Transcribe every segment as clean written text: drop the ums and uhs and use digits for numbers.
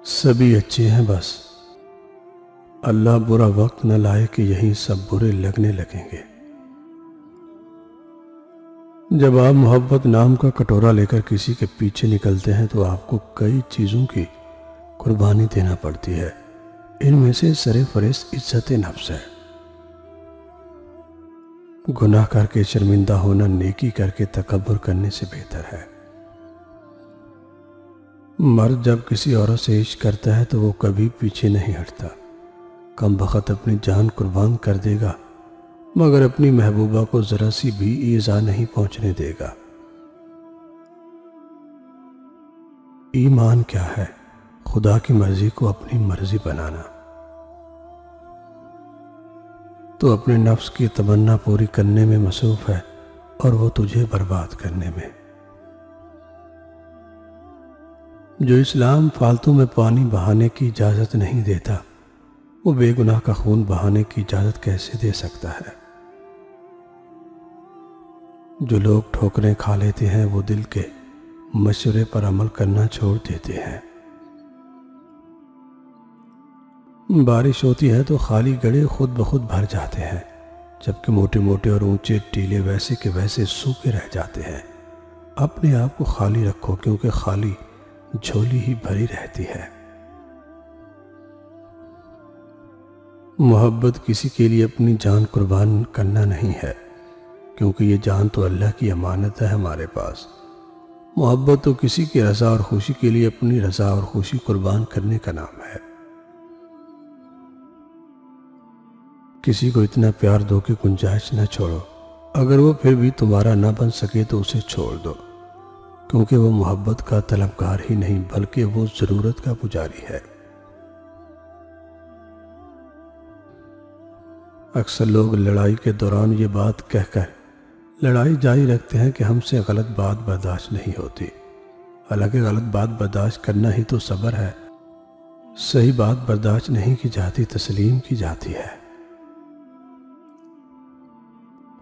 سبھی اچھے ہیں، بس اللہ برا وقت نہ لائے کہ یہیں سب برے لگنے لگیں گے۔ جب آپ محبت نام کا کٹورا لے کر کسی کے پیچھے نکلتے ہیں تو آپ کو کئی چیزوں کی قربانی دینا پڑتی ہے۔ ان میں سے سر فہرست عزت نفس ہے۔ گناہ کر کے شرمندہ ہونا نیکی کر کے تکبر کرنے سے بہتر ہے۔ مرد جب کسی عورت سے عشق کرتا ہے تو وہ کبھی پیچھے نہیں ہٹتا۔ کم بخت اپنی جان قربان کر دے گا مگر اپنی محبوبہ کو ذرا سی بھی ایذا نہیں پہنچنے دے گا۔ ایمان کیا ہے؟ خدا کی مرضی کو اپنی مرضی بنانا۔ تو اپنے نفس کی تمنا پوری کرنے میں مصروف ہے اور وہ تجھے برباد کرنے میں۔ جو اسلام فالتو میں پانی بہانے کی اجازت نہیں دیتا، وہ بے گناہ کا خون بہانے کی اجازت کیسے دے سکتا ہے؟ جو لوگ ٹھوکریں کھا لیتے ہیں وہ دل کے مشورے پر عمل کرنا چھوڑ دیتے ہیں۔ بارش ہوتی ہے تو خالی گڑھے خود بخود بھر جاتے ہیں، جبکہ موٹے موٹے اور اونچے ٹیلے ویسے کے ویسے سوکھے رہ جاتے ہیں۔ اپنے آپ کو خالی رکھو، کیونکہ خالی جھولی ہی بھری رہتی ہے۔ محبت کسی کے لیے اپنی جان قربان کرنا نہیں ہے، کیونکہ یہ جان تو اللہ کی امانت ہے ہمارے پاس۔ محبت تو کسی کی رضا اور خوشی کے لیے اپنی رضا اور خوشی قربان کرنے کا نام ہے۔ کسی کو اتنا پیار دو کہ گنجائش نہ چھوڑو۔ اگر وہ پھر بھی تمہارا نہ بن سکے تو اسے چھوڑ دو، کیونکہ وہ محبت کا طلبگار ہی نہیں بلکہ وہ ضرورت کا پجاری ہے۔ اکثر لوگ لڑائی کے دوران یہ بات کہہ کر لڑائی جاری رکھتے ہیں کہ ہم سے غلط بات برداشت نہیں ہوتی، حالانکہ غلط بات برداشت کرنا ہی تو صبر ہے۔ صحیح بات برداشت نہیں کی جاتی، تسلیم کی جاتی ہے۔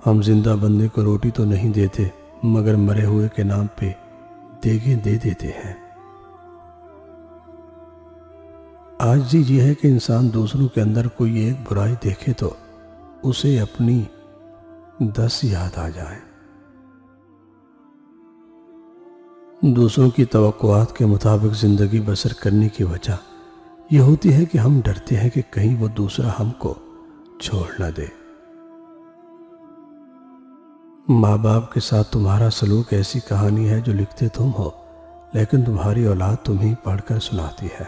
ہم زندہ بندے کو روٹی تو نہیں دیتے مگر مرے ہوئے کے نام پہ دیگیں دے دیتے ہیں۔ عاجزی یہ ہے کہ انسان دوسروں کے اندر کوئی ایک برائی دیکھے تو اسے اپنی 10 یاد آ جائیں۔ دوسروں کی توقعات کے مطابق زندگی بسر کرنے کی وجہ یہ ہوتی ہے کہ ہم ڈرتے ہیں کہ کہیں وہ دوسرا ہم کو چھوڑ نہ دے۔ ماں باپ کے ساتھ تمہارا سلوک ایسی کہانی ہے جو لکھتے تم ہو، لیکن تمہاری اولاد تمہیں پڑھ کر سناتی ہے۔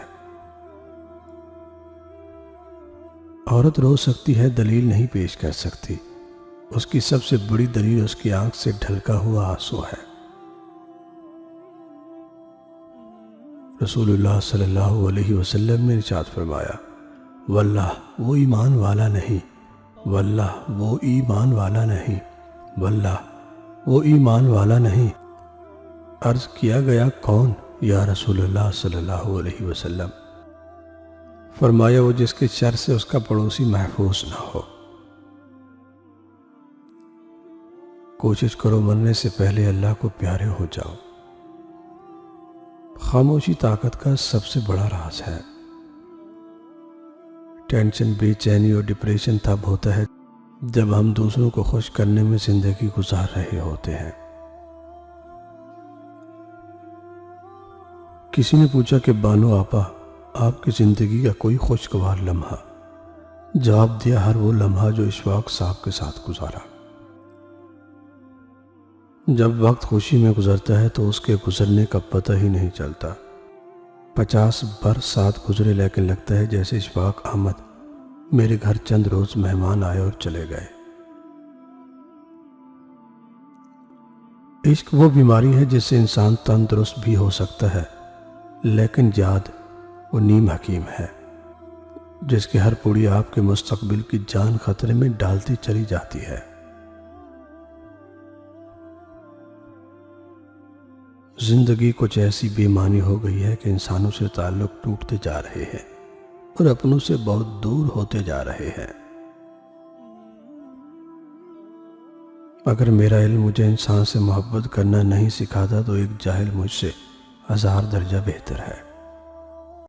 عورت رو سکتی ہے، دلیل نہیں پیش کر سکتی۔ اس کی سب سے بڑی دلیل اس کی آنکھ سے ڈھلکا ہوا آنسو ہے۔ رسول اللہ صلی اللہ علیہ وسلم نے ارشاد فرمایا، واللہ وہ ایمان والا نہیں، واللہ وہ ایمان والا نہیں، واللہ وہ ایمان والا نہیں۔ عرض کیا گیا کون یا رسول اللہ صلی اللہ علیہ وسلم؟ فرمایا وہ جس کے شر سے اس کا پڑوسی محفوظ نہ ہو۔ کوشش کرو مرنے سے پہلے اللہ کو پیارے ہو جاؤ۔ خاموشی طاقت کا سب سے بڑا راز ہے۔ ٹینشن، بے چینی اور ڈپریشن تب ہوتا ہے جب ہم دوسروں کو خوش کرنے میں زندگی گزار رہے ہوتے ہیں۔ کسی نے پوچھا کہ بانو آپا، آپ کی زندگی کا کوئی خوشگوار لمحہ؟ جواب دیا، ہر وہ لمحہ جو اشفاق صاحب کے ساتھ گزارا۔ جب وقت خوشی میں گزرتا ہے تو اس کے گزرنے کا پتہ ہی نہیں چلتا۔ 50 برس ساتھ گزرے لیکن لگتا ہے جیسے اشفاق احمد میرے گھر چند روز مہمان آئے اور چلے گئے۔ عشق وہ بیماری ہے جس سے انسان تندرست بھی ہو سکتا ہے، لیکن یاد وہ نیم حکیم ہے جس کی ہر پوڑی آپ کے مستقبل کی جان خطرے میں ڈالتی چلی جاتی ہے۔ زندگی کچھ ایسی بے معنی ہو گئی ہے کہ انسانوں سے تعلق ٹوٹتے جا رہے ہیں اور اپنوں سے بہت دور ہوتے جا رہے ہیں۔ اگر میرا علم مجھے انسان سے محبت کرنا نہیں سکھاتا تو ایک جاہل مجھ سے 1000 درجہ بہتر ہے۔